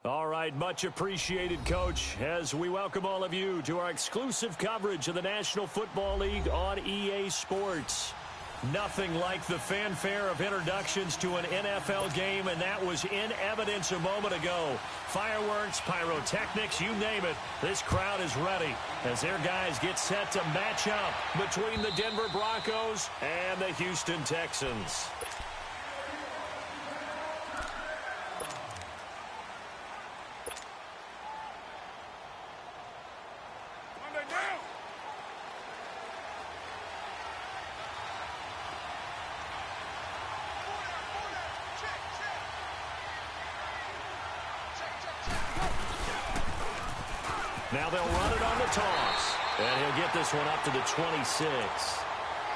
All right, much appreciated, Coach, as we welcome all of you to our exclusive coverage of the National Football League on EA Sports. Nothing like the fanfare of introductions to an NFL game, and that was in evidence a moment ago. Fireworks, pyrotechnics, you name it, this crowd is ready as their guys get set to match up between the Denver Broncos and the Houston Texans. Now they'll run it on the toss. And he'll get this one up to the 26.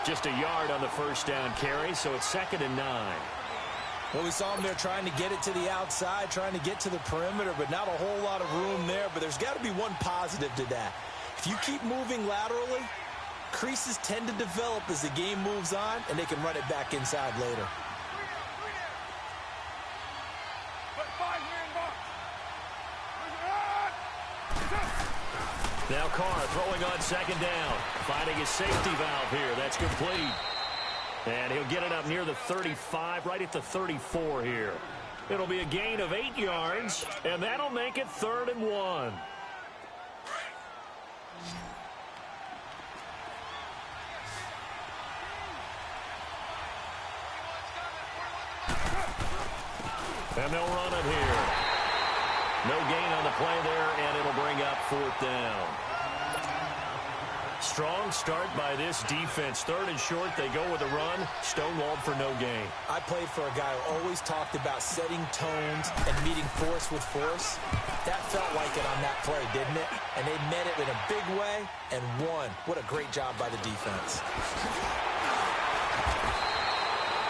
Just a yard on the first down carry, so it's 2nd and 9. Well, we saw him there trying to get it to the outside, trying to get to the perimeter, but not a whole lot of room there. But there's got to be one positive to that. If you keep moving laterally, creases tend to develop as the game moves on, and they can run it back inside later. Now Carr throwing on 2nd down, finding his safety valve here. That's complete. And he'll get it up near the 35, right at the 34 here. It'll be a gain of 8 yards, and that'll make it 3rd and 1. And they'll run it here. No gain on the play there, and it'll bring up 4th down. Strong start by this defense. 3rd and short, they go with a run. Stonewalled for no gain. I played for a guy who always talked about setting tones and meeting force with force. That felt like it on that play, didn't it? And they met it in a big way and won. What a great job by the defense.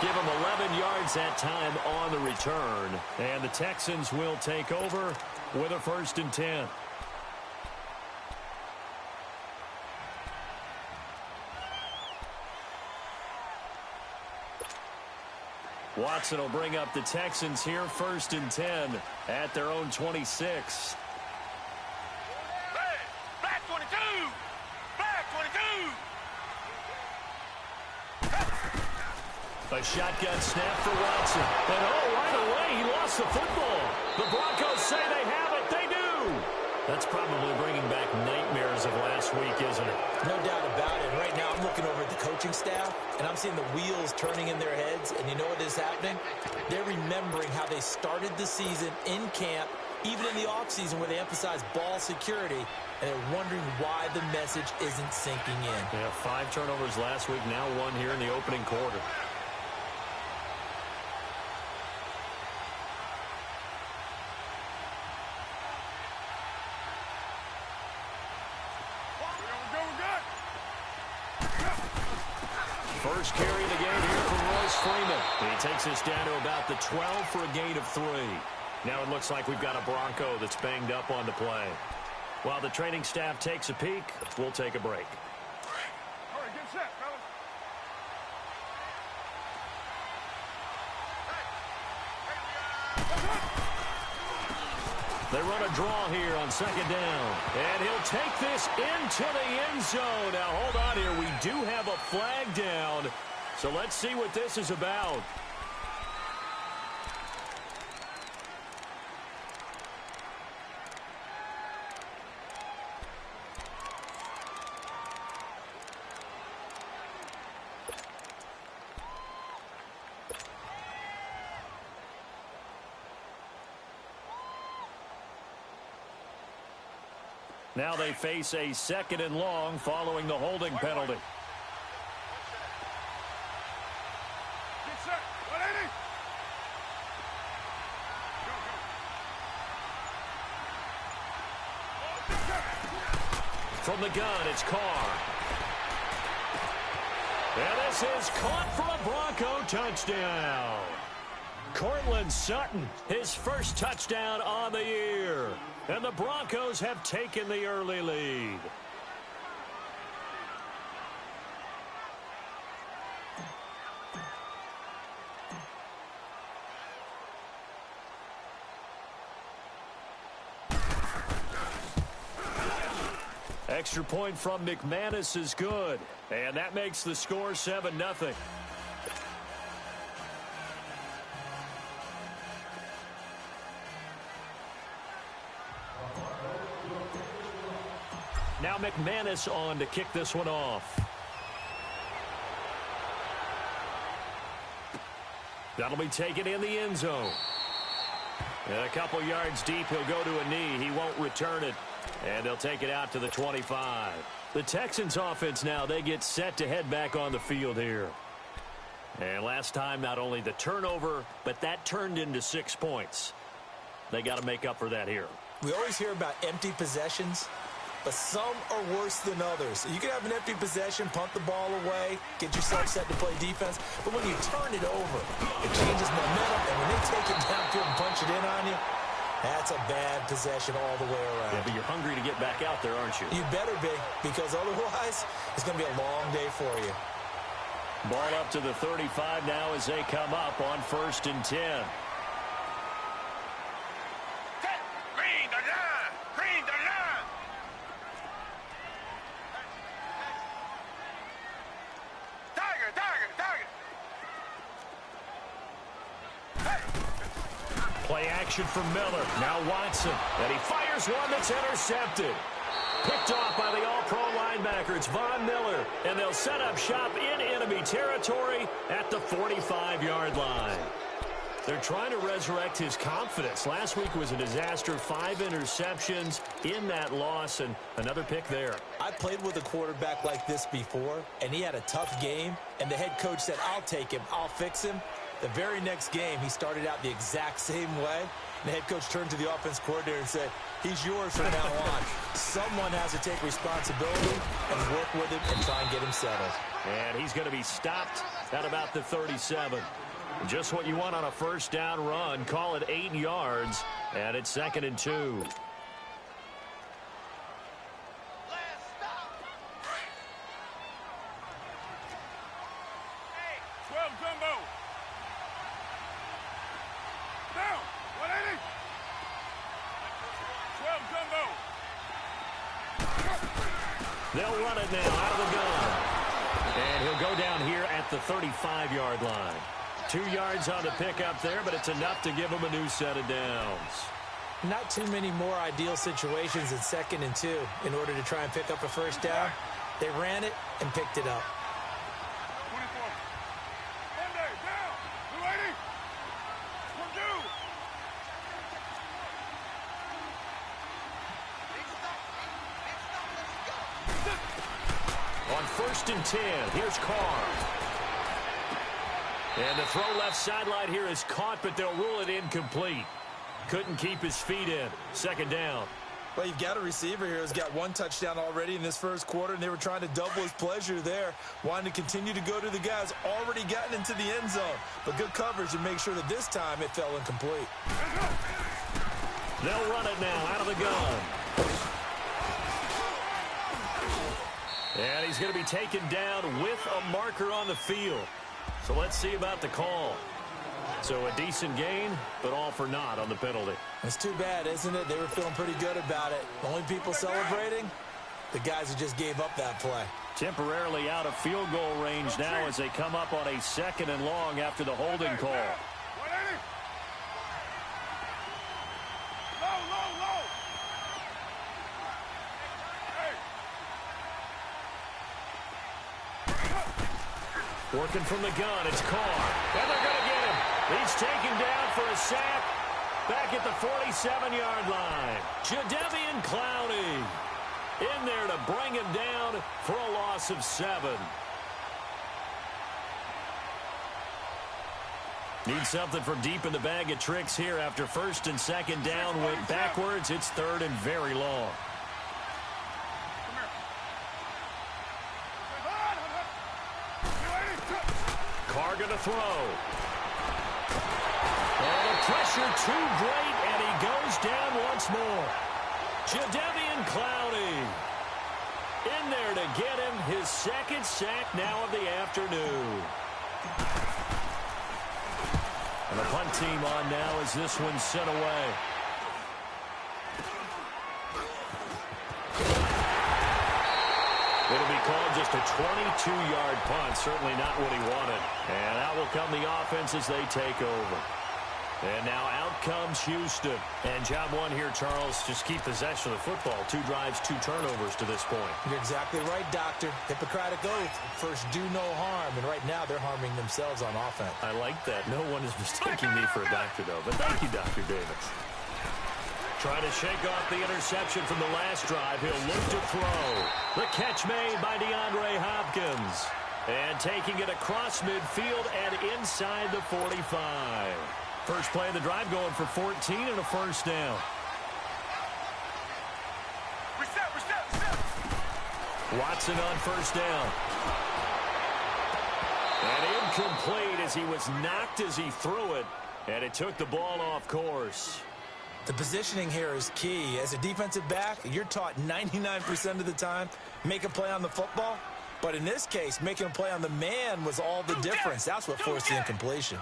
Give them 11 yards that time on the return. And the Texans will take over with a 1st and 10. Watson will bring up the Texans here, 1st and 10 at their own 26. Black 22! Black 22! A shotgun snap for Watson. And right away, he lost the football. The Broncos say they have it. They do. That's probably bringing back nightmares of last week, isn't it? No doubt about it. Right now, I'm looking over at the coaching staff, and I'm seeing the wheels turning in their heads. And you know what is happening? They're remembering how they started the season in camp, even in the offseason where they emphasized ball security, and they're wondering why the message isn't sinking in. Yeah, 5 turnovers last week, now 1 here in the opening quarter. First carry of the game here for Royce Freeman. He takes us down to about the 12 for a gain of 3. Now it looks like we've got a Bronco that's banged up on the play. While the training staff takes a peek, we'll take a break. All right, get set, fellas. They run a draw here on 2nd down. And he'll take this into the end zone. Now, hold on here. We do have a flag down. So let's see what this is about. Now they face a 2nd and long following the holding penalty. Get set. 180. From the gun, it's Carr. And this is caught for a Bronco touchdown. Cortland Sutton, his first touchdown on the year. And the Broncos have taken the early lead. Extra point from McManus is good. And that makes the score 7-0. Now McManus on to kick this one off. That'll be taken in the end zone. And a couple yards deep, he'll go to a knee. He won't return it. And they'll take it out to the 25. The Texans offense now, they get set to head back on the field here. And last time, not only the turnover, but that turned into 6 points. They got to make up for that here. We always hear about empty possessions, but some are worse than others. You can have an empty possession, punt the ball away, get yourself set to play defense, but when you turn it over, it changes momentum, and when they take it downfield and punch it in on you, that's a bad possession all the way around. Yeah, but you're hungry to get back out there, aren't you? You better be, because otherwise, it's going to be a long day for you. Ball up to the 35 now as they come up on 1st and 10. Green the line! Green the line! Tiger, tiger, tiger! Play action for Miller. Now Watson. And he fires one that's intercepted. Picked off by the all-pro linebacker. It's Von Miller. And they'll set up shop in enemy territory at the 45-yard line. They're trying to resurrect his confidence. Last week was a disaster. 5 interceptions in that loss, and another pick there. I played with a quarterback like this before, and he had a tough game, and the head coach said, I'll take him, I'll fix him. The very next game, he started out the exact same way. And the head coach turned to the offense coordinator and said, he's yours from now on. Someone has to take responsibility and work with him and try and get him settled. And he's going to be stopped at about the 37. Just what you want on a first down run. Call it 8 yards, and it's 2nd and 2. They'll run it now out of the gun. And he'll go down here at the 35-yard line. 2 yards on the pickup there, but it's enough to give him a new set of downs. Not too many more ideal situations in 2nd and 2 in order to try and pick up a first down. They ran it and picked it up. 24. Monday, down. 280. Come do. On 1st and 10, here's Carr. And the throw left sideline here is caught, but they'll rule it incomplete. Couldn't keep his feet in. 2nd down. Well, you've got a receiver here who's got 1 touchdown already in this first quarter, and they were trying to double his pleasure there, wanting to continue to go to the guys already gotten into the end zone. But good coverage to make sure that this time it fell incomplete. They'll run it now out of the gun. And he's going to be taken down with a marker on the field. So let's see about the call. So a decent gain, but all for naught on the penalty. It's too bad, isn't it? They were feeling pretty good about it. The only people celebrating, the guys who just gave up that play. Temporarily out of field goal range now as they come up on a 2nd and long after the holding call. 180. Low, low, low. Working from the gun, it's Carr. And they're going to get him. He's taken down for a sack back at the 47-yard line. Jadeveon Clowney in there to bring him down for a loss of 7. Need something from deep in the bag of tricks here after 1st and 2nd down went backwards. It's 3rd and very long. Carr going to throw. And the pressure too great, and he goes down once more. Jadeveon Clowney in there to get him his 2nd sack now of the afternoon. And the punt team on now as this one's sent away. just a 22-yard punt. Certainly not what he wanted. And out will come the offense as they take over. And now out comes Houston. And job one here, Charles, just keep possession of the football. 2 drives, 2 turnovers to this point. You're exactly right, Doctor. Hippocratic oath. First, do no harm. And right now, they're harming themselves on offense. I like that. No one is mistaking me for a doctor, though. But thank you, Dr. Davis. Trying to shake off the interception from the last drive. He'll look to throw. The catch made by DeAndre Hopkins. And taking it across midfield and inside the 45. First play of the drive going for 14 and a first down. Reset. Watson on first down. And incomplete as he was knocked as he threw it. And it took the ball off course. The positioning here is key. As a defensive back, you're taught 99% of the time, make a play on the football. But in this case, making a play on the man was all the difference. That's what forced the incompletion.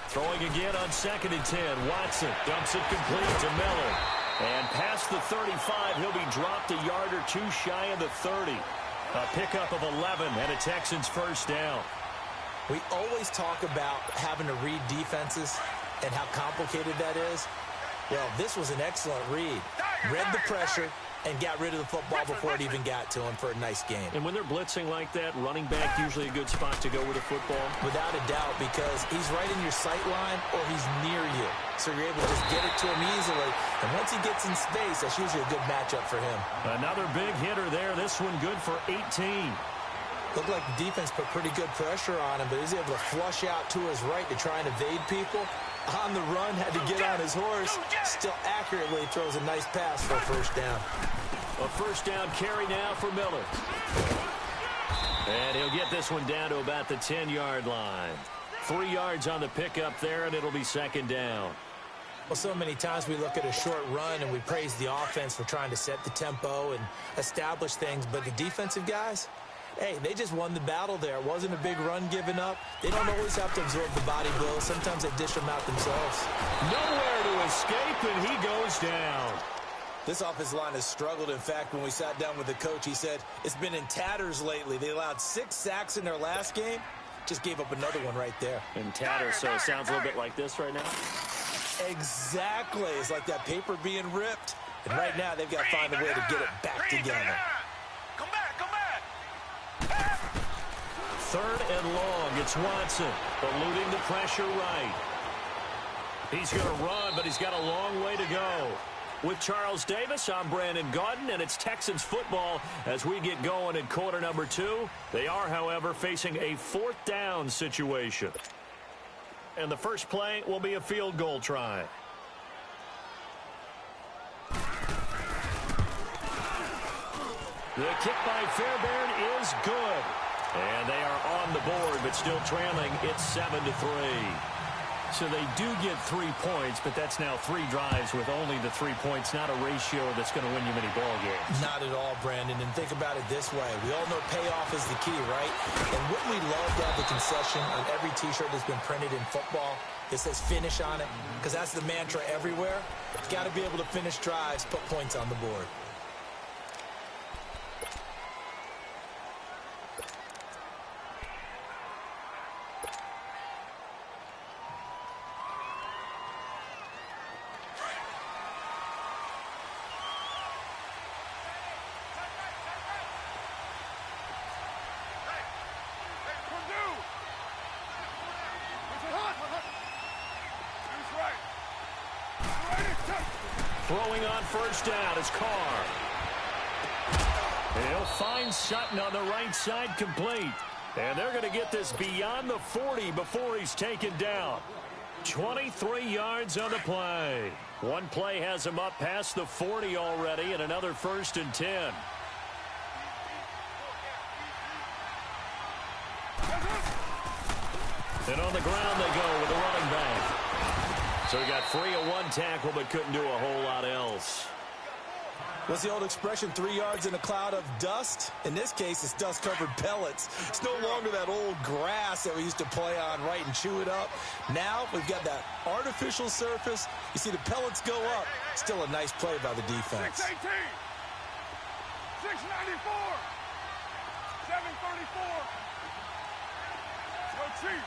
Throwing again on 2nd and 10. Watson dumps it complete to Miller. And past the 35, he'll be dropped a yard or 2 shy of the 30. A pickup of 11 and a Texans first down. We always talk about having to read defenses and how complicated that is. Well, this was an excellent read. Read the pressure and got rid of the football before it even got to him for a nice game. And when they're blitzing like that, running back usually a good spot to go with a football? Without a doubt, because he's right in your sight line or he's near you. So you're able to just get it to him easily. And once he gets in space, that's usually a good matchup for him. Another big hitter there. This one good for 18. Looked like the defense put pretty good pressure on him, but he's able to flush out to his right to try and evade people. On the run, had to get on his horse. Still accurately throws a nice pass for a first down. A first down carry now for Miller. And he'll get this one down to about the 10-yard line. 3 yards on the pickup there, and it'll be 2nd down. Well, so many times we look at a short run and we praise the offense for trying to set the tempo and establish things, but the defensive guys, hey, they just won the battle there. It wasn't a big run given up. They don't always have to absorb the body blows. Sometimes they dish them out themselves. Nowhere to escape, and he goes down. This offensive line has struggled. In fact, when we sat down with the coach, he said it's been in tatters lately. They allowed 6 sacks in their last game. Just gave up another one right there. In tatters, so it sounds a little bit like this right now? Exactly. It's like that paper being ripped. And right now, they've got to find a way to get it back together. Come back. 3rd and long. It's Watson eluding the pressure right. He's going to run, but he's got a long way to go. With Charles Davis, I'm Brandon Gaudin, and it's Texans football as we get going in quarter number 2. They are, however, facing a 4th down situation. And the first play will be a field goal try. The kick by Fairbairn is good. And they are on the board, but still trailing. It's 7-3. So they do get 3 points, but that's now 3 drives with only the 3 points, not a ratio that's going to win you many ball games. Not at all, Brandon. And think about it this way. We all know payoff is the key, right? And wouldn't we love to have the concession on every T-shirt that's been printed in football that says finish on it? Because that's the mantra everywhere. Got to be able to finish drives, put points on the board. Throwing on first down is Carr. He'll find Sutton on the right side complete. And they're going to get this beyond the 40 before he's taken down. 23 yards on the play. One play has him up past the 40 already, and another 1st and 10. And on the ground they go with the running back. So he got free of 1 tackle, but couldn't do a whole lot else. What's the old expression, 3 yards in a cloud of dust? In this case, it's dust-covered pellets. It's no longer that old grass that we used to play on, right, and chew it up. Now we've got that artificial surface. You see the pellets go up. Still a nice play by the defense. 618. 694. 7:34. Go Chief.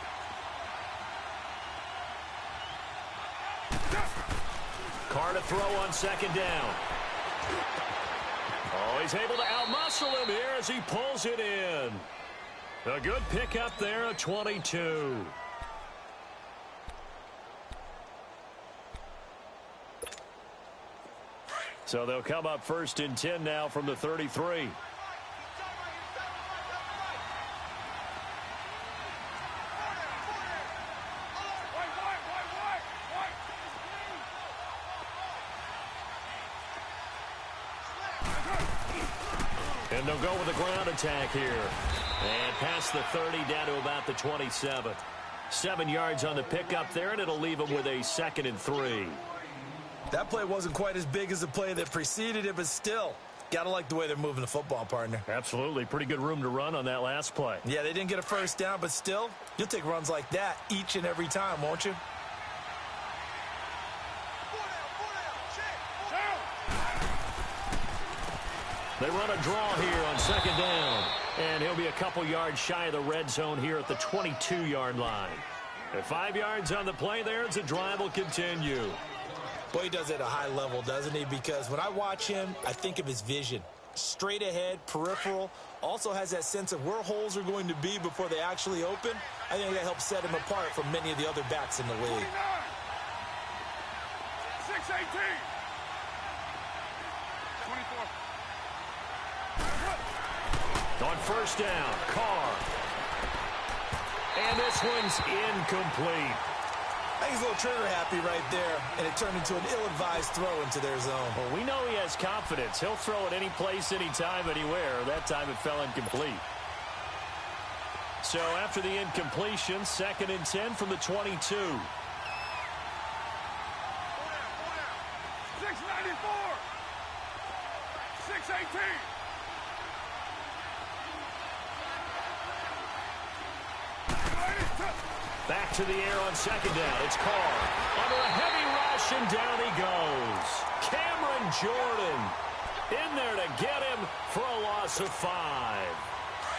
Carr to throw on second down. Oh, he's able to outmuscle him here as he pulls it in. A good pickup there at 22. So they'll come up 1st and 10 now from the 33. And they'll go with a ground attack here. And past the 30 down to about the 27. 7 yards on the pickup there, and it'll leave them with a 2nd and 3. That play wasn't quite as big as the play that preceded it, but still, gotta like the way they're moving the football, partner. Absolutely. Pretty good room to run on that last play. Yeah, they didn't get a first down, but still, you'll take runs like that each and every time, won't you? They run a draw here on 2nd down. And he'll be a couple yards shy of the red zone here at the 22-yard line. At 5 yards on the play there, the drive will continue. Boy, he does it at a high level, doesn't he? Because when I watch him, I think of his vision. Straight ahead, peripheral, also has that sense of where holes are going to be before they actually open. I think that helps set him apart from many of the other backs in the league. 6-18. 24. On 1st down, Carr. And this one's incomplete. I think he's a little trigger happy right there, and it turned into an ill-advised throw into their zone. Well, we know he has confidence. He'll throw it any place, anytime, anywhere. That time it fell incomplete. So after the incompletion, 2nd and 10 from the 22. 6-94. 6-18. Back to the air on 2nd down. It's Carr. Under a heavy rush, and down he goes. Cameron Jordan in there to get him for a loss of 5.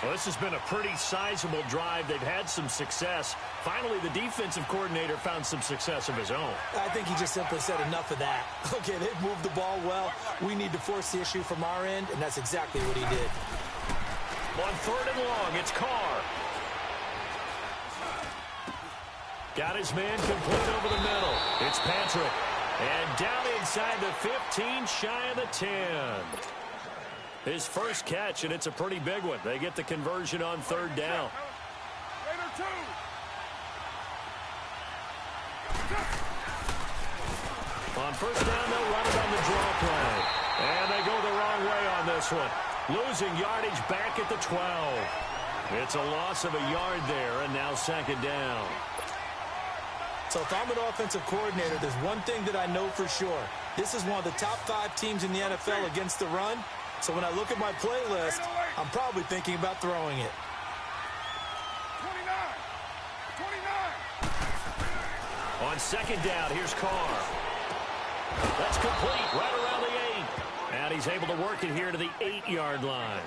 Well, this has been a pretty sizable drive. They've had some success. Finally, the defensive coordinator found some success of his own. I think he just simply said enough of that. Okay, they've moved the ball well. We need to force the issue from our end, and that's exactly what he did. On 3rd and long, it's Carr. Got his man complete over the middle. It's Patrick. And down inside the 15, shy of the 10. His first catch, and it's a pretty big one. They get the conversion on 3rd down. On 1st down, they'll run it on the draw play. And they go the wrong way on this one. Losing yardage back at the 12. It's a loss of a yard there, and now 2nd down. So if I'm an offensive coordinator, there's one thing that I know for sure. This is one of the top 5 teams in the NFL against the run. So when I look at my playlist, I'm probably thinking about throwing it. 29. On 2nd down, here's Carr. That's complete right around the 8. And he's able to work it here to the 8-yard line.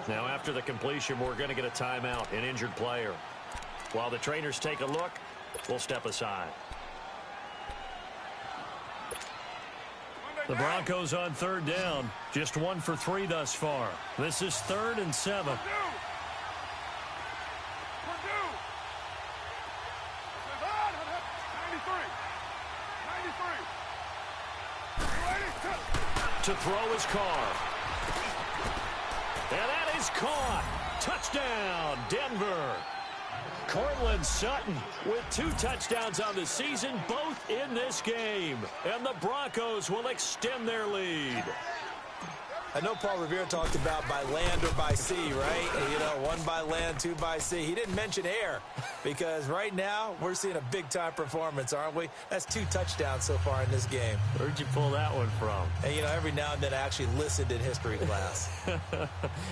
Now after the completion, we're going to get a timeout, an injured player. While the trainers take a look, we'll step aside. The Broncos on 3rd down. Just 1 for 3 thus far. This is 3rd and 7. To throw is Carr. And that is caught. Touchdown, Denver. Cortland Sutton with 2 touchdowns on the season, both in this game. And the Broncos will extend their lead. I know Paul Revere talked about by land or by sea, right? You know, 1 by land, 2 by sea. He didn't mention air because right now we're seeing a big-time performance, aren't we? That's 2 touchdowns so far in this game. Where'd you pull that one from? And, you know, every now and then I actually listened in history class.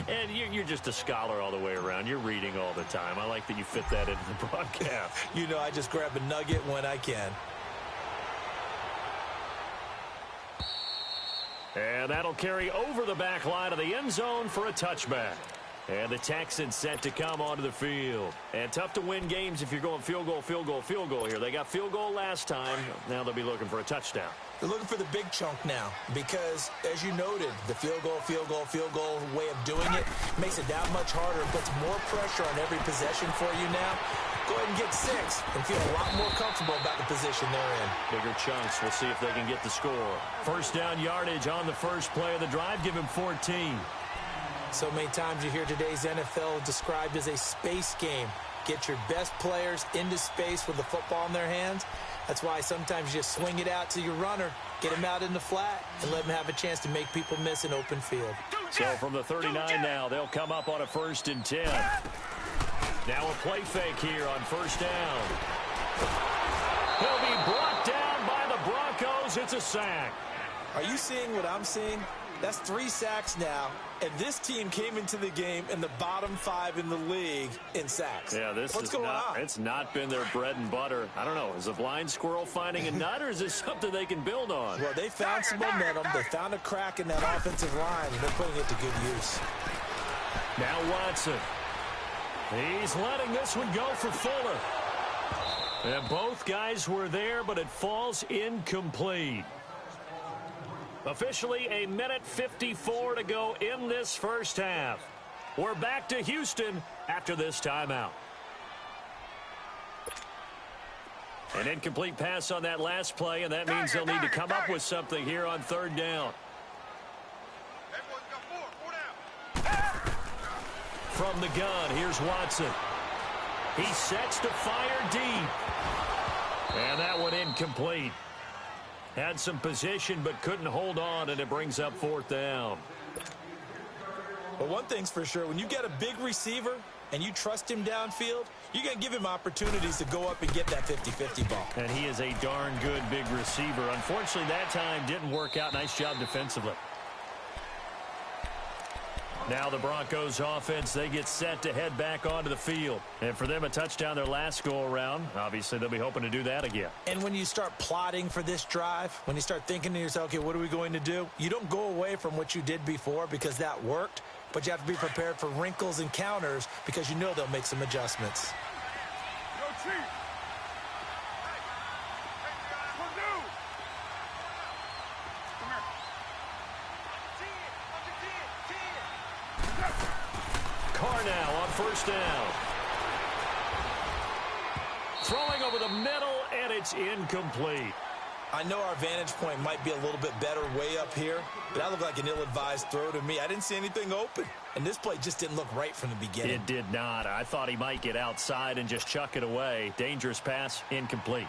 And you're just a scholar all the way around. You're reading all the time. I like that you fit that into the broadcast. You know, I just grab a nugget when I can. And that'll carry over the back line of the end zone for a touchback. And the Texans set to come onto the field. And tough to win games if you're going field goal, field goal, field goal here. They got field goal last time. Now they'll be looking for a touchdown. They're looking for the big chunk now because, as you noted, the field goal way of doing it makes it that much harder and puts more pressure on every possession for you now. Go ahead and get 6 and feel a lot more comfortable about the position they're in. Bigger chunks. We'll see if they can get the score. First down yardage on the first play of the drive. Give him 14. So many times you hear today's NFL described as a space game. Get your best players into space with the football in their hands. That's why sometimes you just swing it out to your runner, get him out in the flat, and let him have a chance to make people miss an open field. So from the 39 now, they'll come up on a 1st and 10. Now a play fake here on first down. He'll be brought down by the Broncos. It's a sack. Are you seeing what I'm seeing? That's 3 sacks now, and this team came into the game in the bottom 5 in the league in sacks. Yeah, What's going on? It's not been their bread and butter. I don't know. Is a blind squirrel finding a nut, or is this something they can build on? Well, they found some momentum. They found a crack in that offensive line, and they're putting it to good use. Now Watson. He's letting this one go for Fuller. And both guys were there, but it falls incomplete. Officially a minute 54 to go in this first half. We're back to Houston after this timeout. An incomplete pass on that last play, and that means they'll need to come up with something here on 3rd down. From the gun, here's Watson. He sets to fire deep. And that one incomplete. Had some position but couldn't hold on, and it brings up 4th down. Well, one thing's for sure. When you get a big receiver and you trust him downfield, you're going to give him opportunities to go up and get that 50-50 ball. And he is a darn good big receiver. Unfortunately, that time didn't work out. Nice job defensively. Now the Broncos offense, they get set to head back onto the field. And for them, a touchdown their last go-around. Obviously, they'll be hoping to do that again. And when you start plotting for this drive, when you start thinking to yourself, okay, what are we going to do? You don't go away from what you did before because that worked, but you have to be prepared for wrinkles and counters because you know they'll make some adjustments. Carr now on first down. Throwing over the middle, and it's incomplete. I know our vantage point might be a little bit better way up here, but that looked like an ill-advised throw to me. I didn't see anything open, and this play just didn't look right from the beginning. It did not. I thought he might get outside and just chuck it away. Dangerous pass, incomplete.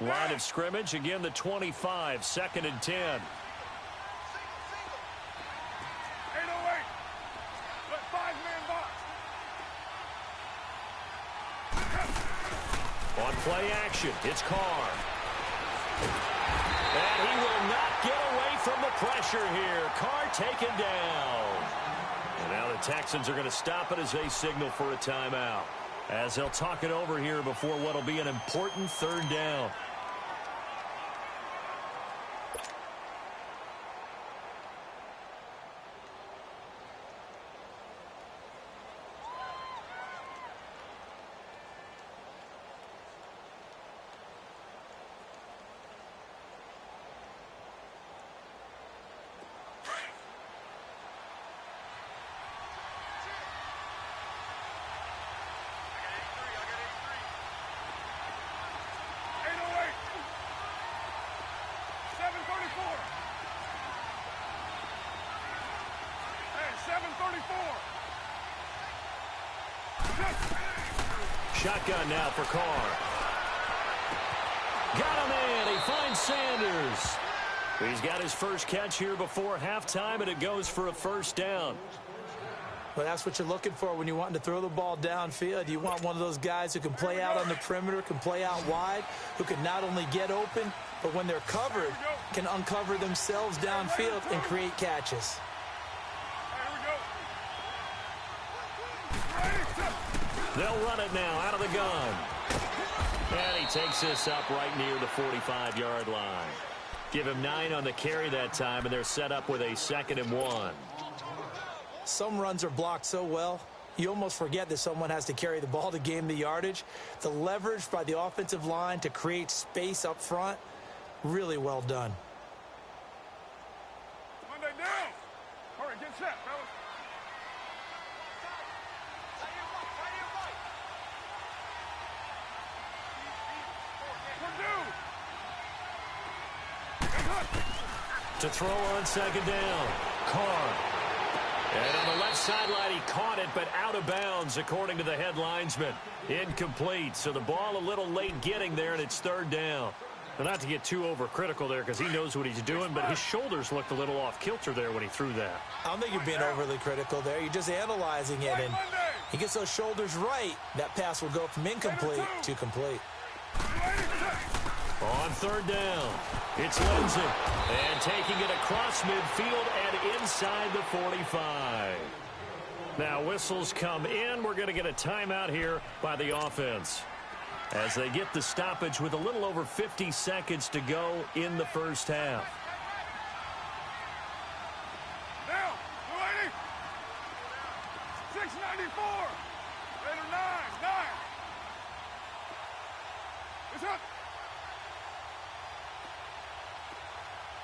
Line of scrimmage, again the 25, 2nd and 10. On play action, it's Carr. And he will not get away from the pressure here. Carr taken down. And now the Texans are going to stop it as they signal for a timeout, as they'll talk it over here before what will be an important 3rd down. Shotgun now for Carr. Got him in. He finds Sanders. He's got his first catch here before halftime, and it goes for a 1st down. Well, that's what you're looking for when you're wanting to throw the ball downfield. You want one of those guys who can play out on the perimeter, can play out wide, who can not only get open, but when they're covered, can uncover themselves downfield and create catches. They'll run it now out of the gun. And he takes this up right near the 45-yard line. Give him 9 on the carry that time, and they're set up with a 2nd and 1. Some runs are blocked so well, you almost forget that someone has to carry the ball to gain the yardage. The leverage by the offensive line to create space up front, really well done. Monday down. All right, get set, fellas. To throw on 2nd down, Carr. And on the left sideline, he caught it, but out of bounds, according to the head linesman. Incomplete, so the ball a little late getting there, and it's 3rd down. Now, not to get too overcritical there because he knows what he's doing, but his shoulders looked a little off kilter there when he threw that. I don't think you're being overly critical there. You're just analyzing it, and he gets those shoulders right. That pass will go from incomplete to complete. On 3rd down, it's Lindsay. And taking it across midfield and inside the 45. Now whistles come in. We're going to get a timeout here by the offense, as they get the stoppage with a little over 50 seconds to go in the first half. Now, 280. 694. Later, 9. It's up.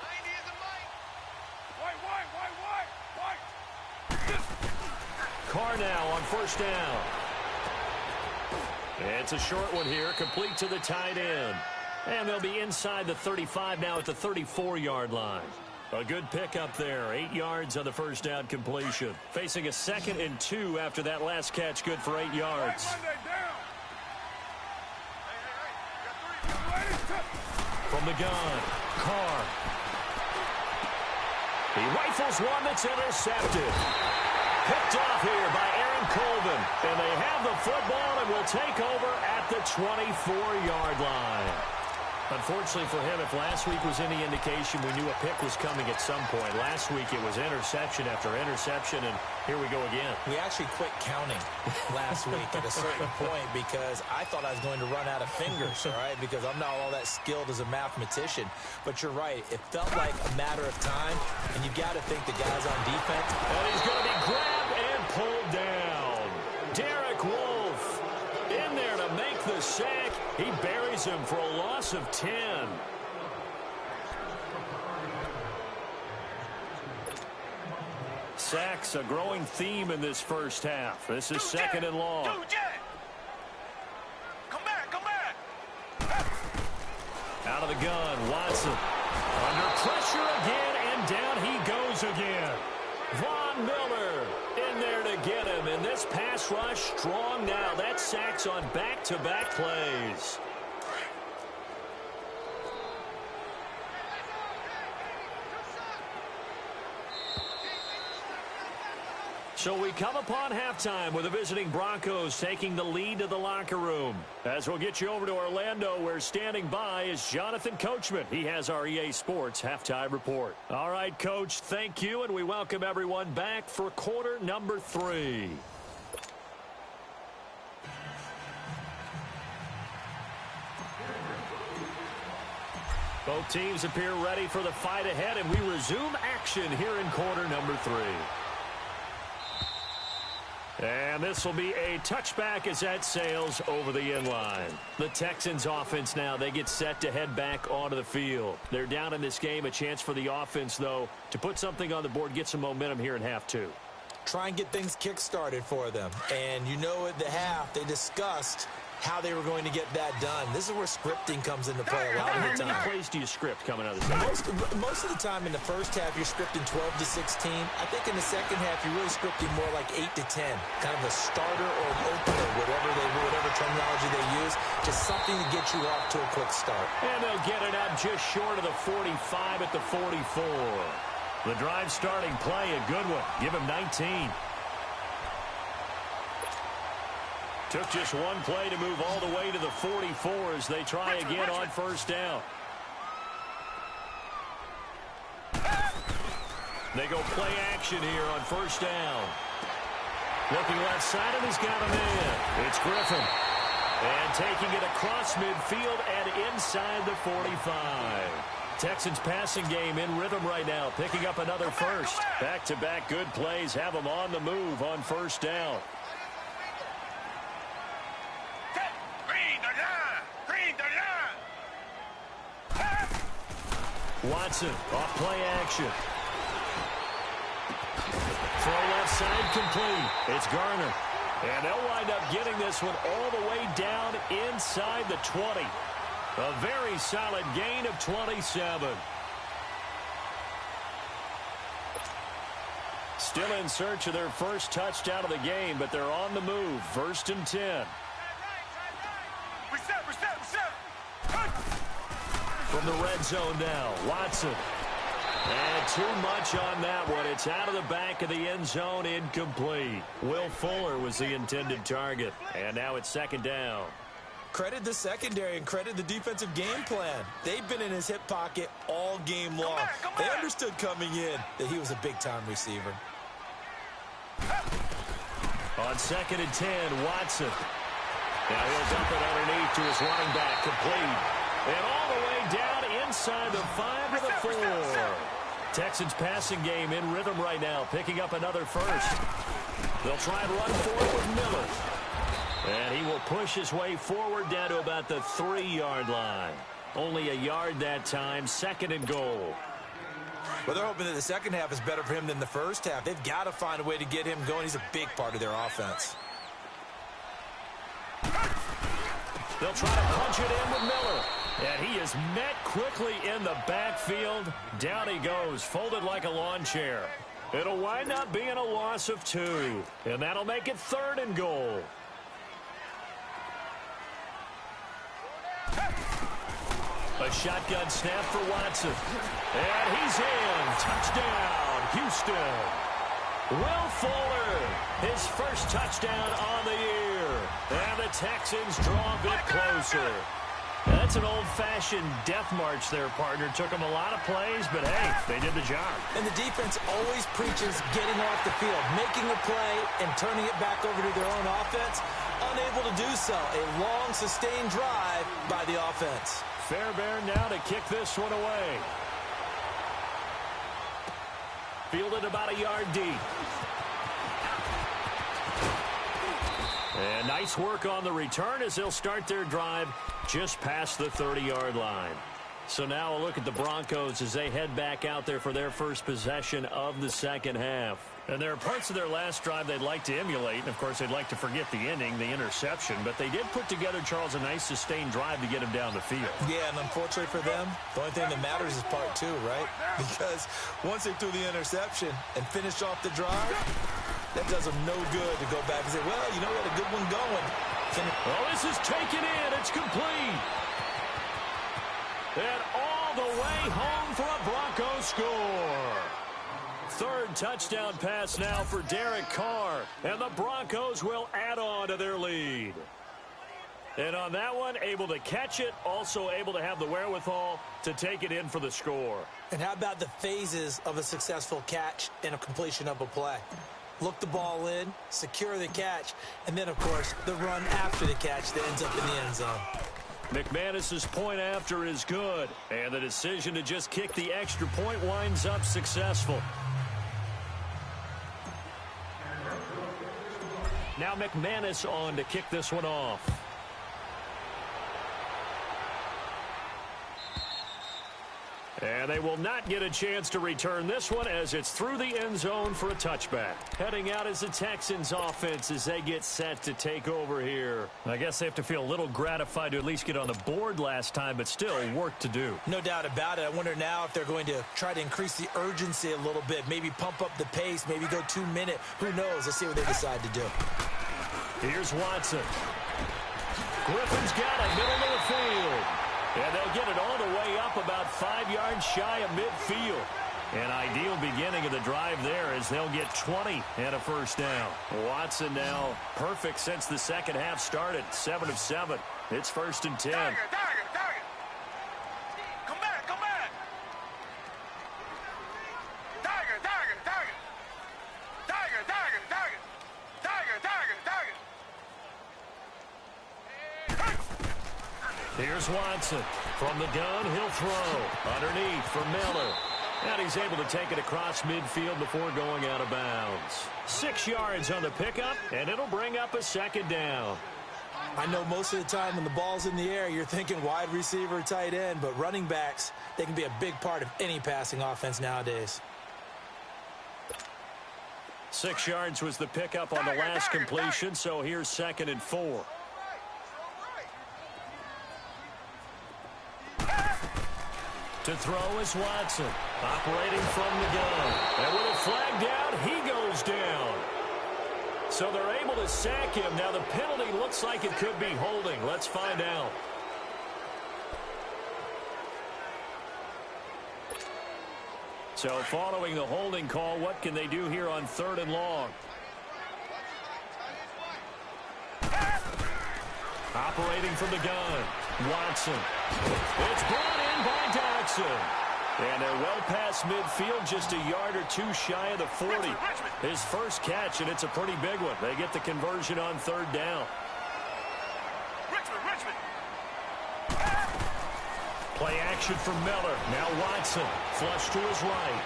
90 is a mic. White. Carr now on 1st down. It's a short one here, complete to the tight end. And they'll be inside the 35 now at the 34-yard line. A good pickup there, 8 yards on the 1st down completion. Facing a 2nd and 2 after that last catch, good for 8 yards. From the gun, Carr. He rifles one that's intercepted. Picked off here by Aaron Colvin. And they have the football and will take over at the 24-yard line. Unfortunately for him, if last week was any indication, we knew a pick was coming at some point. Last week it was interception after interception, and here we go again. We actually quit counting last week at a certain point because I thought I was going to run out of fingers, all right, because I'm not all that skilled as a mathematician. But you're right. It felt like a matter of time, and you got to think the guys on defense. And he's going to be grabbed and pulled down. Derek Wolfe in there to make the sack. He buries him for a loss of 10. Sacks, a growing theme in this first half. This is 2nd and long. Come back. Out of the gun, Watson. Under pressure again, and down he goes again. Von Miller in there to get him, and this pass rush strong now. That sacks on back-to-back plays. So we come upon halftime with the visiting Broncos taking the lead to the locker room. As we'll get you over to Orlando, where standing by is Jonathan Coachman. He has our EA Sports halftime report. All right, Coach, thank you, and we welcome everyone back for quarter number 3. Both teams appear ready for the fight ahead, and we resume action here in quarter number 3. And this will be a touchback as that sails over the inline. The Texans offense now, they get set to head back onto the field. They're down in this game. A chance for the offense, though, to put something on the board, get some momentum here in half 2. Try and get things kick-started for them. And you know at the half, they discussed how they were going to get that done. This is where scripting comes into play a lot of the time. How many plays do you script coming out of the second? Most of the time in the first half, you're scripting 12 to 16. I think in the second half, you're really scripting more like 8 to 10. Kind of a starter or an opener, whatever terminology they use. Just something to get you off to a quick start. And they'll get it up just short of the 45 at the 44. The drive starting play, a good one. Give him 19. Took just one play to move all the way to the 44 as they try again on first down. They go play action here on first down. Looking left side, and he's got a man. It's Griffin. And taking it across midfield and inside the 45. Texans passing game in rhythm right now, picking up another first. Back-to-back good plays have them on the move on first down. Watson off play action. Throw left side complete. It's Garner. And they'll wind up getting this one all the way down inside the 20. A very solid gain of 27. Still in search of their first touchdown of the game, but they're on the move. First and 10. From the red zone now, Watson. And too much on that one. It's out of the back of the end zone, incomplete. Will Fuller was the intended target. And now it's second down. Credit the secondary and credit the defensive game plan. They've been in his hip pocket all game long. They understood coming in that he was a big-time receiver. On second and 10, Watson. Now he'll dump it underneath to his running back, complete. And all the way down inside the 5 to the 4. Texans passing game in rhythm right now, picking up another first. They'll try and run for it with Miller. And he will push his way forward down to about the 3-yard line. Only a yard that time, second and goal. Well, they're hoping that the second half is better for him than the first half. They've got to find a way to get him going. He's a big part of their offense. They'll try to punch it in with Miller. And he is met quickly in the backfield. Down he goes, folded like a lawn chair. It'll wind up being a loss of 2. And that'll make it third and goal. A shotgun snap for Watson. And he's in. Touchdown, Houston. Will Fuller, his first touchdown on the year. And the Texans draw a bit closer. That's an old-fashioned death march there, partner. Took them a lot of plays, but hey, they did the job. And the defense always preaches getting off the field, making a play, and turning it back over to their own offense. Unable to do so. A long, sustained drive by the offense. Fairbairn now to kick this one away. Fielded about a yard deep. And nice work on the return as they'll start their drive just past the 30-yard line. So now a look at the Broncos as they head back out there for their first possession of the second half. And there are parts of their last drive they'd like to emulate. And, of course, they'd like to forget the ending, the interception. But they did put together, Charles, a nice sustained drive to get him down the field. Yeah, and unfortunately for them, the only thing that matters is part 2, right? Because once they threw the interception and finished off the drive, that does them no good to go back and say, well, you know, we had a good one going. Oh, this is taken in. It's complete. And all the way home for a Broncos score. Third touchdown pass now for Derek Carr. And the Broncos will add on to their lead. And on that one, able to catch it, also able to have the wherewithal to take it in for the score. And how about the phases of a successful catch and a completion of a play? Look the ball in, secure the catch, and then, of course, the run after the catch that ends up in the end zone. McManus's point after is good, and the decision to just kick the extra point winds up successful. Now McManus on to kick this one off. And they will not get a chance to return this one as it's through the end zone for a touchback. Heading out is the Texans offense as they get set to take over here. I guess they have to feel a little gratified to at least get on the board last time, but still work to do. No doubt about it. I wonder now if they're going to try to increase the urgency a little bit, maybe pump up the pace, maybe go 2-minute. Who knows? Let's see what they decide to do. Here's Watson. Griffin's got it, middle of the field. And they'll get it all the way up about 5 yards shy of midfield. An ideal beginning of the drive there as they'll get 20 and a first down. Watson now perfect since the second half started. 7 of 7. It's first and 10. Target. Come back. Target. Here's Watson. From the gun, he'll throw. Underneath for Miller. And he's able to take it across midfield before going out of bounds. 6 yards on the pickup, and it'll bring up a second down. I know most of the time when the ball's in the air, you're thinking wide receiver, tight end, but running backs, they can be a big part of any passing offense nowadays. 6 yards was the pickup on the last completion, so here's 2nd and 4. To throw is Watson, operating from the gun. And with a flag down, he goes down. So they're able to sack him. Now the penalty looks like it could be holding. Let's find out. So following the holding call, what can they do here on 3rd and long? Operating from the gun, Watson. It's brought in by Dodson. And they're well past midfield, just a yard or two shy of the 40. His first catch, and it's a pretty big one. They get the conversion on 3rd down. Play action for Miller. Now Watson, flush to his right.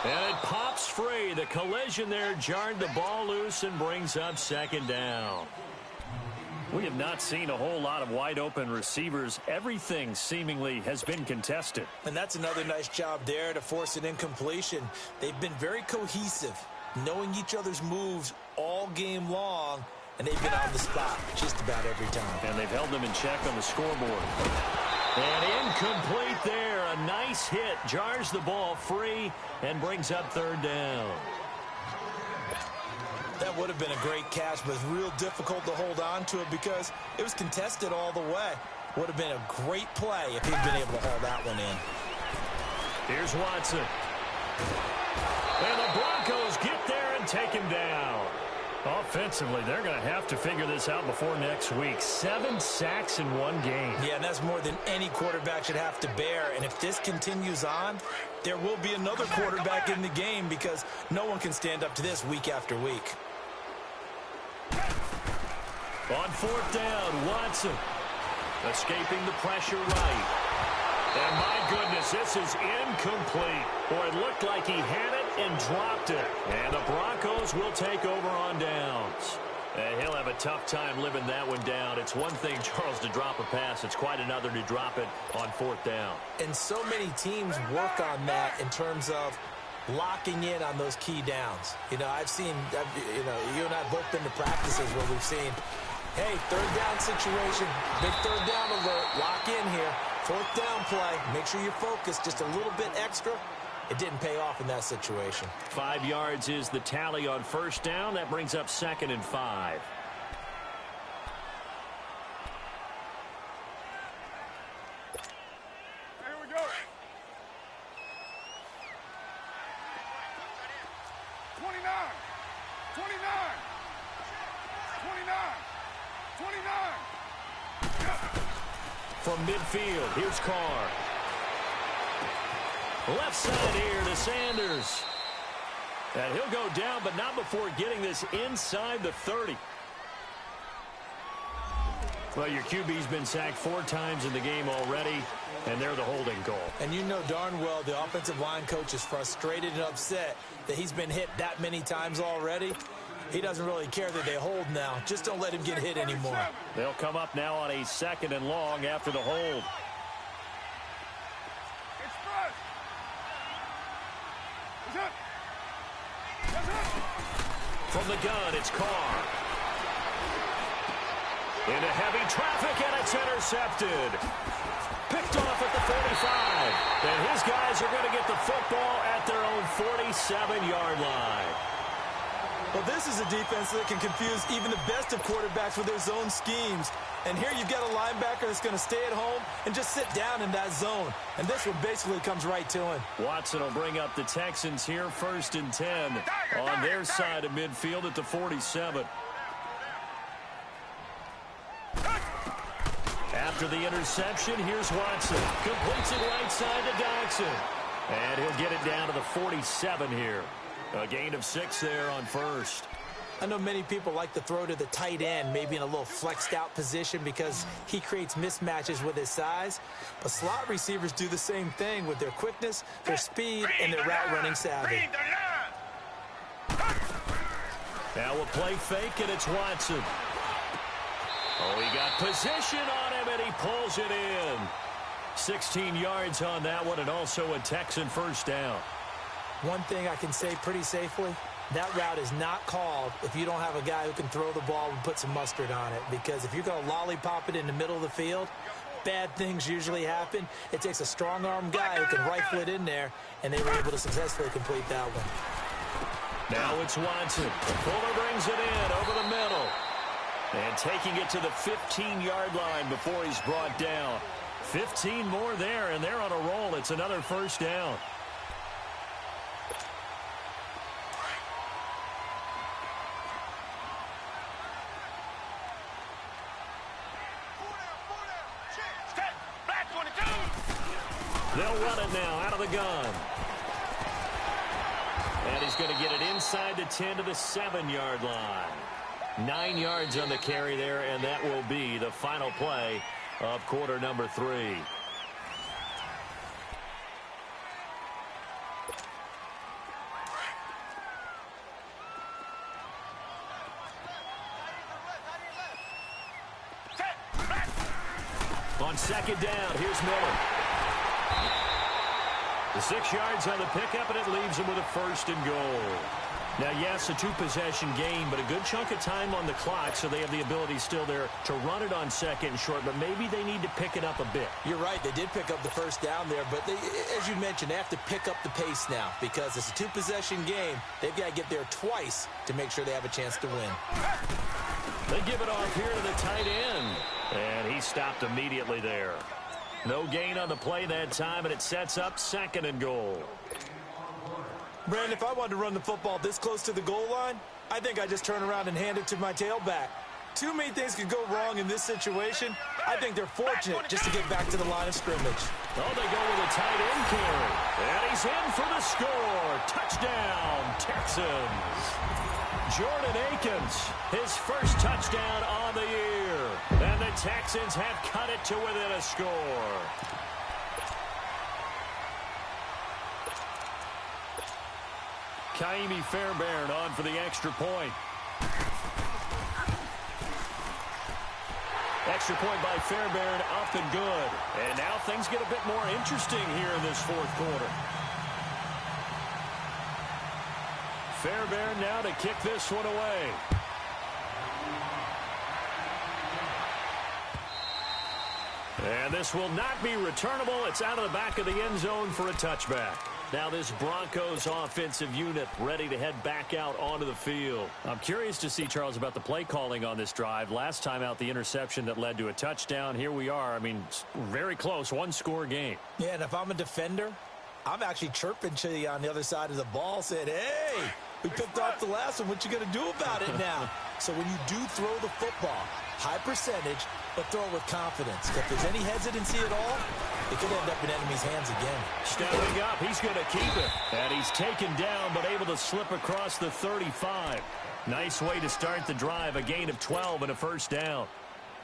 And it pops free. The collision there jarred the ball loose and brings up 2nd down. We have not seen a whole lot of wide-open receivers. Everything seemingly has been contested. And that's another nice job there to force an incompletion. They've been very cohesive, knowing each other's moves all game long, and they've been on the spot just about every time. And they've held them in check on the scoreboard. And incomplete there. A nice hit. Jars the ball free and brings up 3rd down. That would have been a great catch, but real difficult to hold on to it because it was contested all the way. Would have been a great play if he'd been able to haul that one in. Here's Watson. And the Broncos get there and take him down. Offensively, they're going to have to figure this out before next week. 7 sacks in one game. Yeah, and that's more than any quarterback should have to bear. And if this continues on, there will be another quarterback in the game because no one can stand up to this week after week. On 4th down, Watson escaping the pressure right. And my goodness, this is incomplete. Boy, it looked like he had it and dropped it. And the Broncos will take over on downs. And he'll have a tough time living that one down. It's one thing, Charles, to drop a pass. It's quite another to drop it on 4th down. And so many teams work on that in terms of locking in on those key downs. You know, you and I both been to practices where we've seen, hey, 3rd down situation, big 3rd down alert, lock in here. 4th down play, make sure you're focused just a little bit extra. It didn't pay off in that situation. 5 yards is the tally on 1st down. That brings up 2nd and 5. Here we go. 29, 29, 29, 29. From midfield, here's Carr. Left side here to Sanders. And he'll go down, but not before getting this inside the 30. Well, your QB's been sacked 4 times in the game already, and they're the holding call. And you know darn well the offensive line coach is frustrated and upset that he's been hit that many times already. He doesn't really care that they hold now. Just don't let him get hit anymore. They'll come up now on a 2nd and long after the hold. From the gun, it's Carr. Into heavy traffic, and it's intercepted. Picked off at the 45. And his guys are going to get the football at their own 47-yard line. Well, this is a defense that can confuse even the best of quarterbacks with their zone schemes. And here you've got a linebacker that's going to stay at home and just sit down in that zone. And this one basically comes right to him. Watson will bring up the Texans here 1st and 10 on their side of midfield at the 47. After the interception, here's Watson. Completes it right side to Dodson. And he'll get it down to the 47 here. A gain of 6 there on 1st. I know many people like to throw to the tight end, maybe in a little flexed out position because he creates mismatches with his size. But slot receivers do the same thing with their quickness, their speed, and their route running savvy. Now a play fake, and it's Watson. Oh, he got position on him, and he pulls it in. 16 yards on that one, and also a Texan first down. One thing I can say pretty safely, that route is not called if you don't have a guy who can throw the ball and put some mustard on it. Because if you're going to lollipop it in the middle of the field, bad things usually happen. It takes a strong-arm guy who can rifle it in there, and they were able to successfully complete that one. Now it's Watson. Fuller brings it in over the middle. And taking it to the 15-yard line before he's brought down. 15 more there, and they're on a roll. It's another first down. They'll run it now out of the gun. And he's going to get it inside the 10 to the 7-yard line. 9 yards on the carry there, and that will be the final play of quarter number 3. On second down, here's Miller. The 6 yards on the pickup, and it leaves him with a first and goal. Now, yes, a two-possession game, but a good chunk of time on the clock, so they have the ability still there to run it on second and short, but maybe they need to pick it up a bit. You're right. They did pick up the first down there, but as you mentioned, they have to pick up the pace now because it's a two-possession game. They've got to get there twice to make sure they have a chance to win. They give it off here to the tight end, and he stopped immediately there. No gain on the play that time, and it sets up second and goal. Brandon, if I wanted to run the football this close to the goal line, I think I just turn around and hand it to my tailback. Too many things could go wrong in this situation. I think they're fortunate just to get back to the line of scrimmage. Oh, they go with a tight end carry. And he's in for the score. Touchdown, Texans. Jordan Akins, his first touchdown on the year. And the Texans have cut it to within a score. Kaimi Fairbairn on for the extra point. Extra point by Fairbairn, up and good. And now things get a bit more interesting here in this fourth quarter. Fairbairn now to kick this one away. And this will not be returnable. It's out of the back of the end zone for a touchback. Now this Broncos offensive unit ready to head back out onto the field. I'm curious to see, Charles, about the play calling on this drive. Last time out, the interception that led to a touchdown. Here we are. I mean, very close, one-score game. Yeah, and if I'm a defender, I'm actually chirping to you on the other side of the ball, saying, hey, we picked off the last one. What you going to do about it now? So when you do throw the football, high percentage, but throw it with confidence. If there's any hesitancy at all, it could end up in enemy's hands again. Stepping up, he's going to keep it. And he's taken down, but able to slip across the 35. Nice way to start the drive, a gain of 12 and a first down.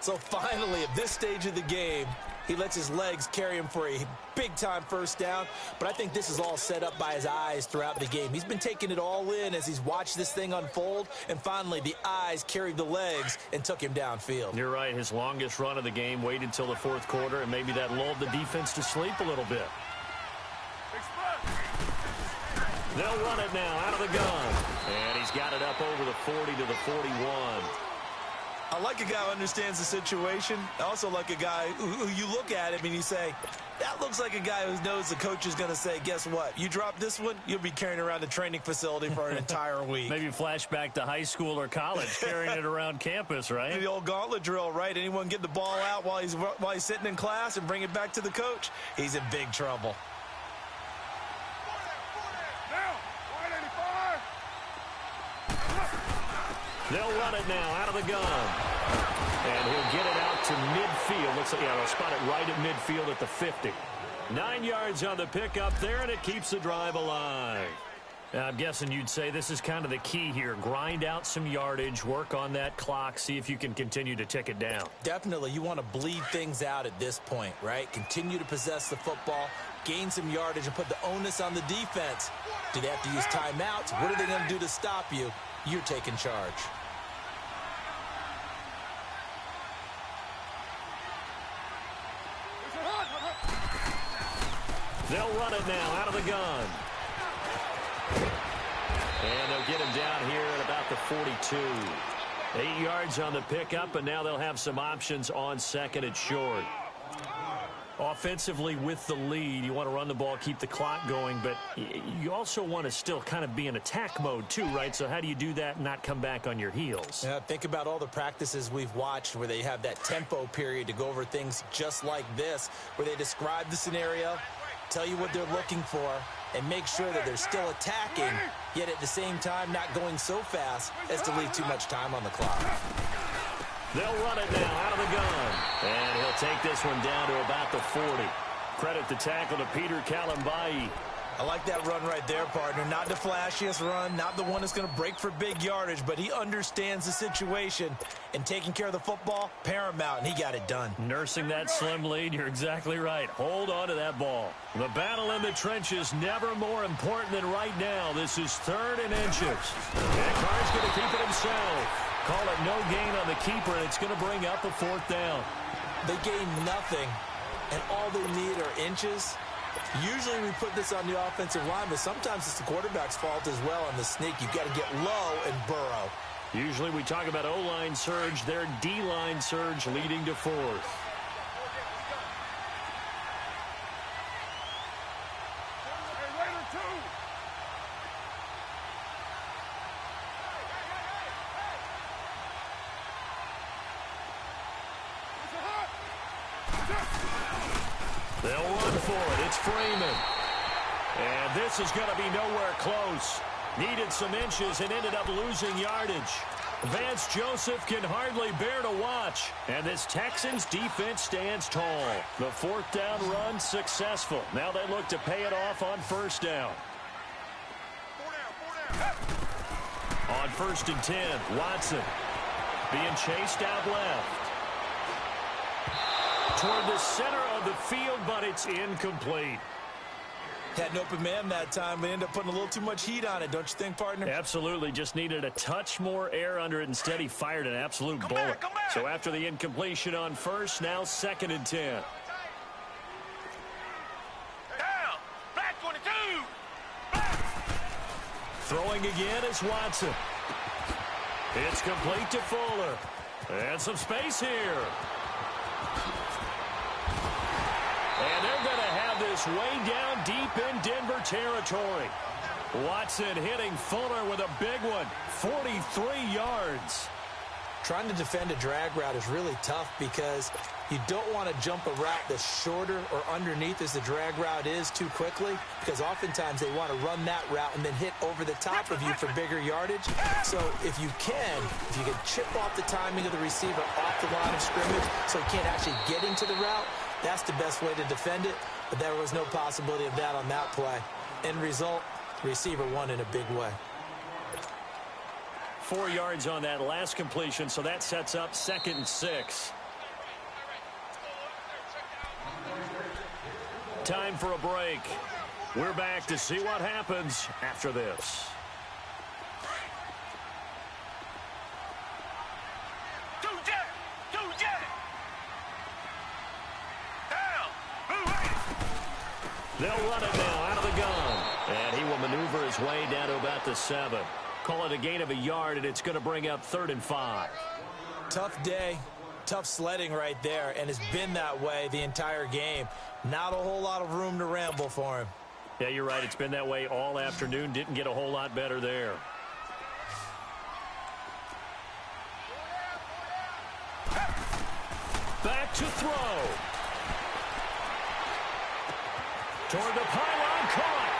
So finally, at this stage of the game, he lets his legs carry him for a big-time first down. But I think this is all set up by his eyes throughout the game. He's been taking it all in as he's watched this thing unfold. And finally, the eyes carried the legs and took him downfield. You're right. His longest run of the game waited until the fourth quarter, and maybe that lulled the defense to sleep a little bit. They'll run it now out of the gun. And he's got it up over the 40 to the 41. I like a guy who understands the situation. I also like a guy who you look at him and you say, that looks like a guy who knows the coach is going to say, guess what? You drop this one, you'll be carrying around the training facility for an entire week. Maybe flashback to high school or college, carrying it around campus, right? The old gauntlet drill, right? Anyone get the ball out while he's sitting in class and bring it back to the coach, he's in big trouble. They'll run it now out of the gun. And he'll get it out to midfield. Looks like, yeah, they'll spot it right at midfield at the 50. 9 yards on the pickup there, and it keeps the drive alive. I'm guessing you'd say this is kind of the key here. Grind out some yardage, work on that clock, see if you can continue to tick it down. Definitely, you want to bleed things out at this point, right? Continue to possess the football, gain some yardage, and put the onus on the defense. Do they have to use timeouts? What are they going to do to stop you? You're taking charge. They'll run it now out of the gun. And they'll get him down here at about the 42. 8 yards on the pickup, and now they'll have some options on second and short. Offensively with the lead, you want to run the ball, keep the clock going, but you also want to still kind of be in attack mode too, right? So how do you do that and not come back on your heels? Yeah, think about all the practices we've watched where they have that tempo period to go over things just like this, where they describe the scenario, tell you what they're looking for, and make sure that they're still attacking, yet at the same time not going so fast as to leave too much time on the clock. They'll run it now out of the gun. And he'll take this one down to about the 40. Credit the tackle to Peter Kalambai. I like that run right there, partner. Not the flashiest run, not the one that's going to break for big yardage, but he understands the situation, and taking care of the football, paramount, and he got it done. Nursing that slim lead, you're exactly right. Hold on to that ball. The battle in the trenches never more important than right now. This is 3rd and inches. And Carr's going to keep it himself. Call it no gain on the keeper, and it's going to bring up a 4th down. They gain nothing, and all they need are inches. Usually we put this on the offensive line, but sometimes it's the quarterback's fault as well on the sneak. You've got to get low and burrow. Usually we talk about O-line surge, their D-line surge leading to 4th. They'll run for it. It's Freeman. And this is going to be nowhere close. Needed some inches and ended up losing yardage. Vance Joseph can hardly bear to watch. And this Texans defense stands tall. The 4th down run successful. Now they look to pay it off on 1st down. On 1st and 10, Watson being chased out left. Toward the center of the field, but it's incomplete. Had an open man that time, but ended up putting a little too much heat on it, don't you think, partner? Absolutely. Just needed a touch more air under it. Instead, he fired an absolute bullet. Come back. So after the incompletion on 1st, now 2nd and 10. Down. Black 22. Black. Throwing again is Watson. It's complete to Fuller. And some space here. And they're going to have this way down deep in Denver territory. Watson hitting Fuller with a big one. 43 yards. Trying to defend a drag route is really tough because you don't want to jump a route that's shorter or underneath as the drag route is too quickly, because oftentimes they want to run that route and then hit over the top of you for bigger yardage. So if you can chip off the timing of the receiver off the line of scrimmage so he can't actually get into the route, that's the best way to defend it. But there was no possibility of that on that play. End result, the receiver won in a big way. 4 yards on that last completion, so that sets up 2nd and 6. Time for a break. We're back to see what happens after this. They'll run it now out of the gun. And he will maneuver his way down to about the 7. Call it a gain of a yard, and it's going to bring up 3rd and 5. Tough day, tough sledding right there, and it's been that way the entire game. Not a whole lot of room to ramble for him. Yeah, you're right. It's been that way all afternoon. Didn't get a whole lot better there. Back to throw. Toward the pylon, caught.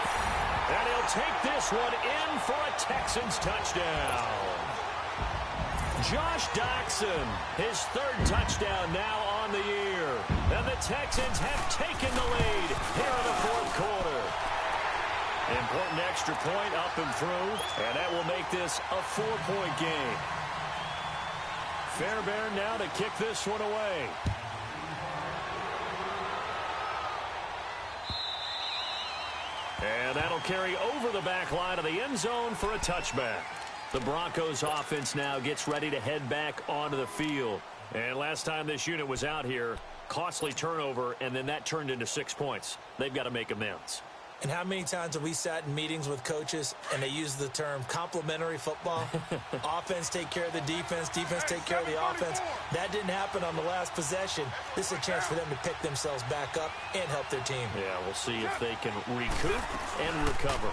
And he'll take this one in for a Texans touchdown. Josh Doxson, his 3rd touchdown now on the year. And the Texans have taken the lead here in the 4th quarter. Important extra point up and through, and that will make this a 4-point game. Fairbairn now to kick this one away. And that'll carry over the back line of the end zone for a touchback. The Broncos offense now gets ready to head back onto the field. And last time this unit was out here, costly turnover, and then that turned into 6 points. They've got to make amends. And how many times have we sat in meetings with coaches and they use the term complementary football? Offense take care of the defense, defense take care of the offense. That didn't happen on the last possession. This is a chance for them to pick themselves back up and help their team. Yeah, we'll see if they can recoup and recover.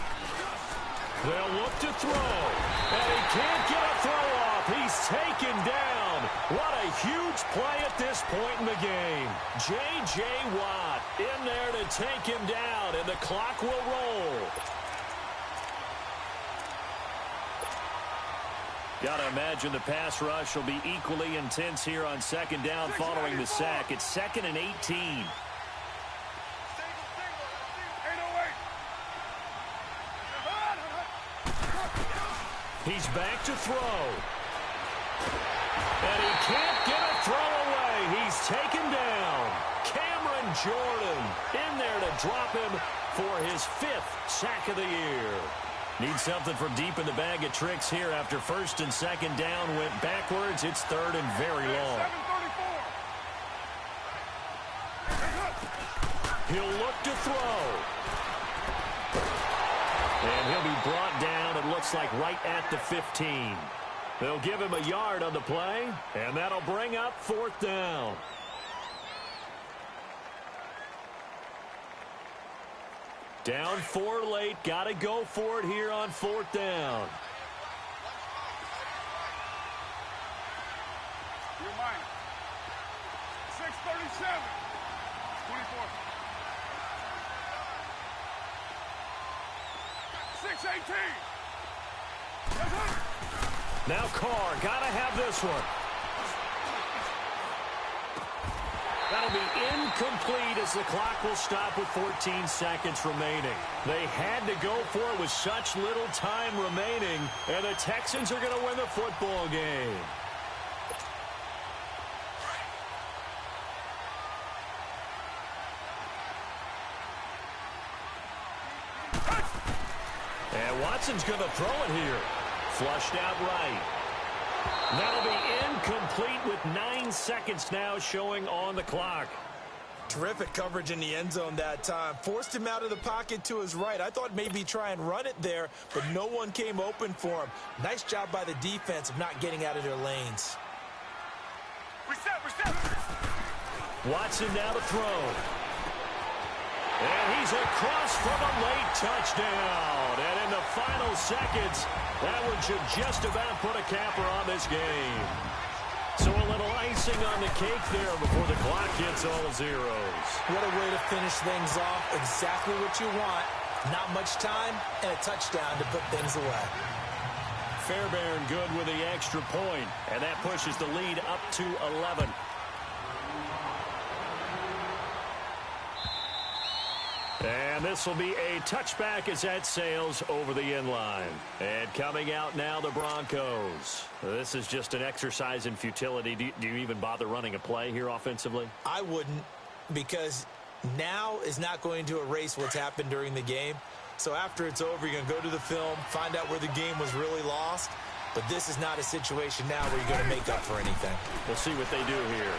They'll look to throw, and he can't get a throw off. He's taken down. What a huge play at this point in the game. J.J. Watt in there to take him down, and the clock will roll. Got to imagine the pass rush will be equally intense here on second down following the sack. It's 2nd and 18. He's back to throw. And he can't get a throw away. He's taken down. Cameron Jordan in there to drop him for his 5th sack of the year. Need something from deep in the bag of tricks here after 1st and 2nd down went backwards. It's 3rd and very long. He'll look to throw. And he'll be brought down, it looks like, right at the 15. They'll give him a yard on the play, and that'll bring up 4th down. Down 4 late, got to go for it here on 4th down. You're mine. 6:37. 24. 6:18. Now Carr, gotta have this one. That'll be incomplete as the clock will stop with 14 seconds remaining. They had to go for it with such little time remaining, and the Texans are going to win the football game. And Watson's going to throw it here. Flushed out right. That'll be incomplete with 9 seconds now showing on the clock. Terrific coverage in the end zone that time. Forced him out of the pocket to his right. I thought maybe try and run it there, but no one came open for him. Nice job by the defense of not getting out of their lanes. Reset. Watson now to throw. And he's across for the late touchdown. And in the final seconds, that one should just about put a capper on this game. So a little icing on the cake there before the clock hits all zeros. What a way to finish things off. Exactly what you want. Not much time and a touchdown to put things away. Fairbairn good with the extra point, and that pushes the lead up to 11. And this will be a touchback as that sails over the end line. And coming out now, the Broncos. This is just an exercise in futility. Do you even bother running a play here offensively? I wouldn't, because now is not going to erase what's happened during the game. So after it's over, you're going to go to the film, find out where the game was really lost. But this is not a situation now where you're going to make up for anything. We'll see what they do here.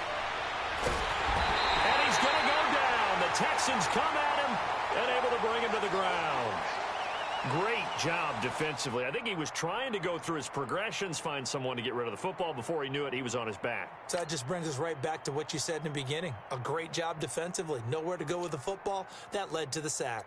And he's going to go down. The Texans come at him and able to bring him to the ground. Great job defensively. I think he was trying to go through his progressions, find someone to get rid of the football. Before he knew it, he was on his back. So that just brings us right back to what you said in the beginning. A great job defensively. Nowhere to go with the football. That led to the sack.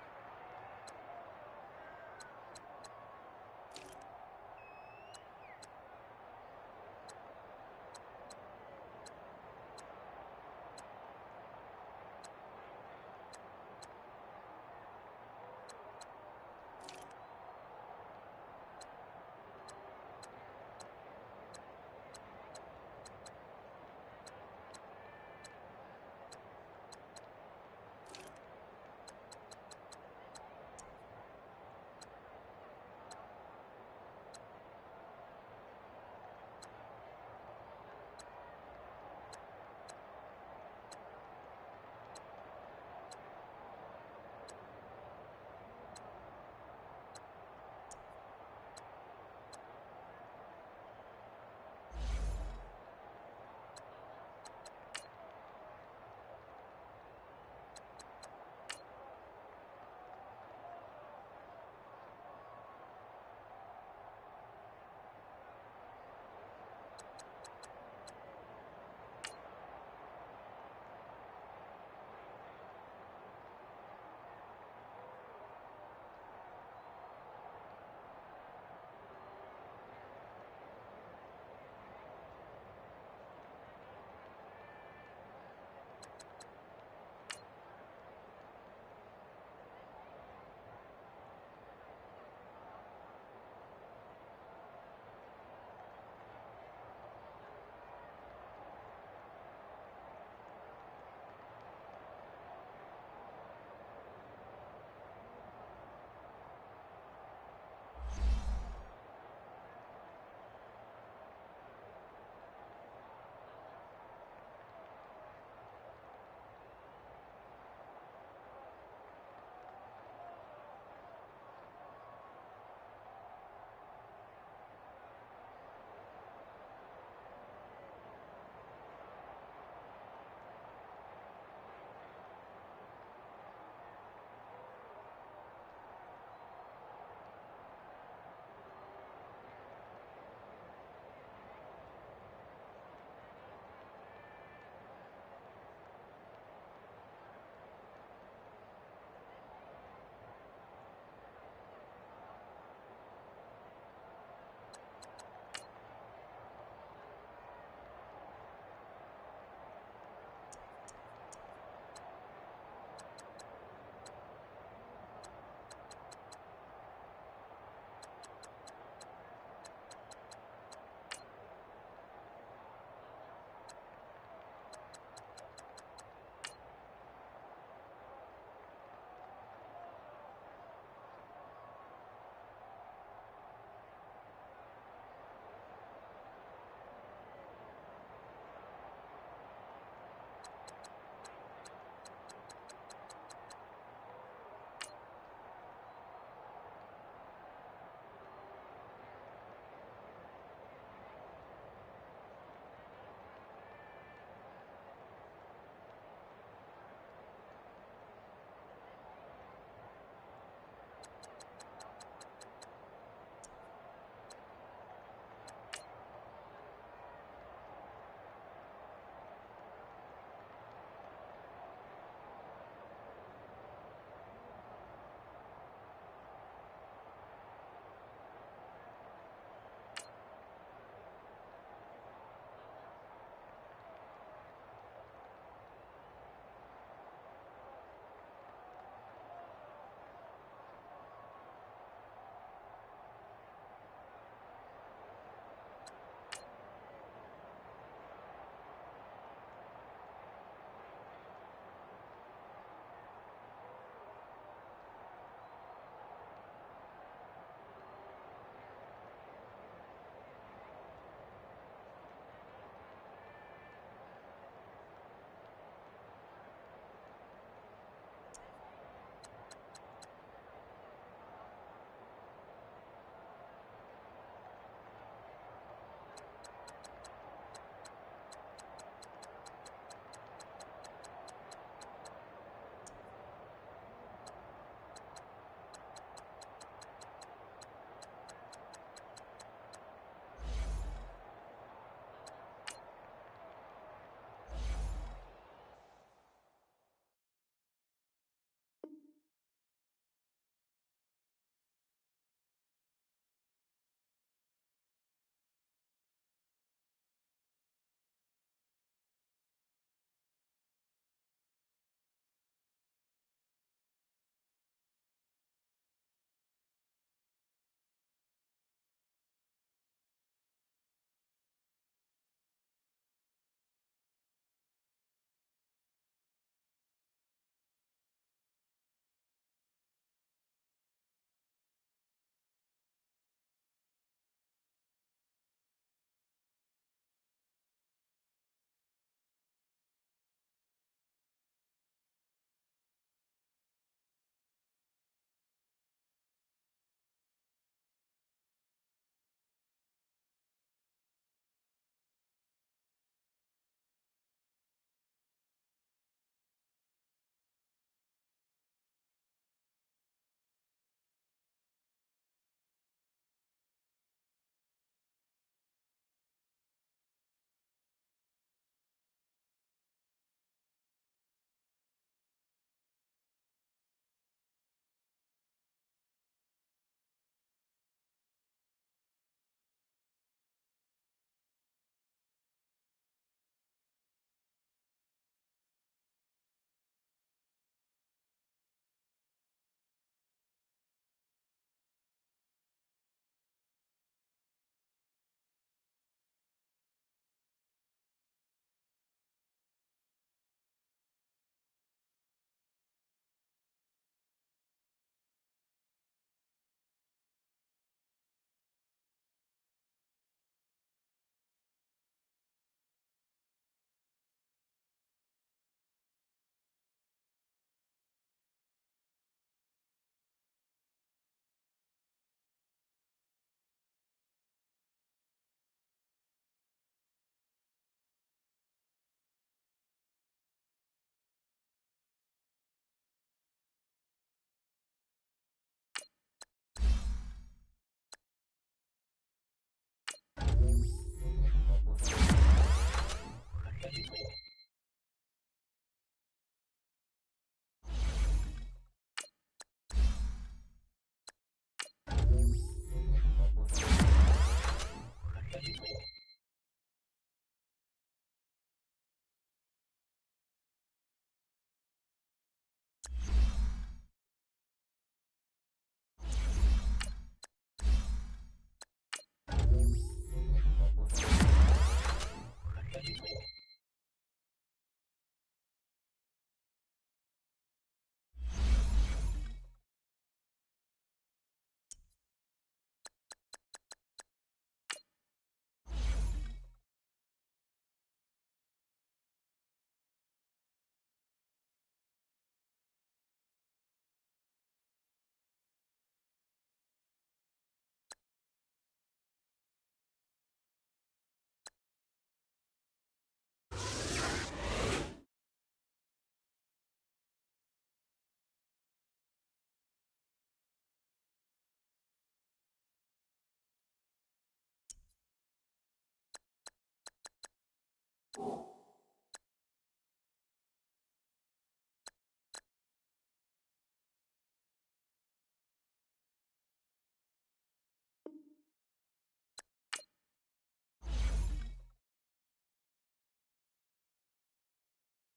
Bye.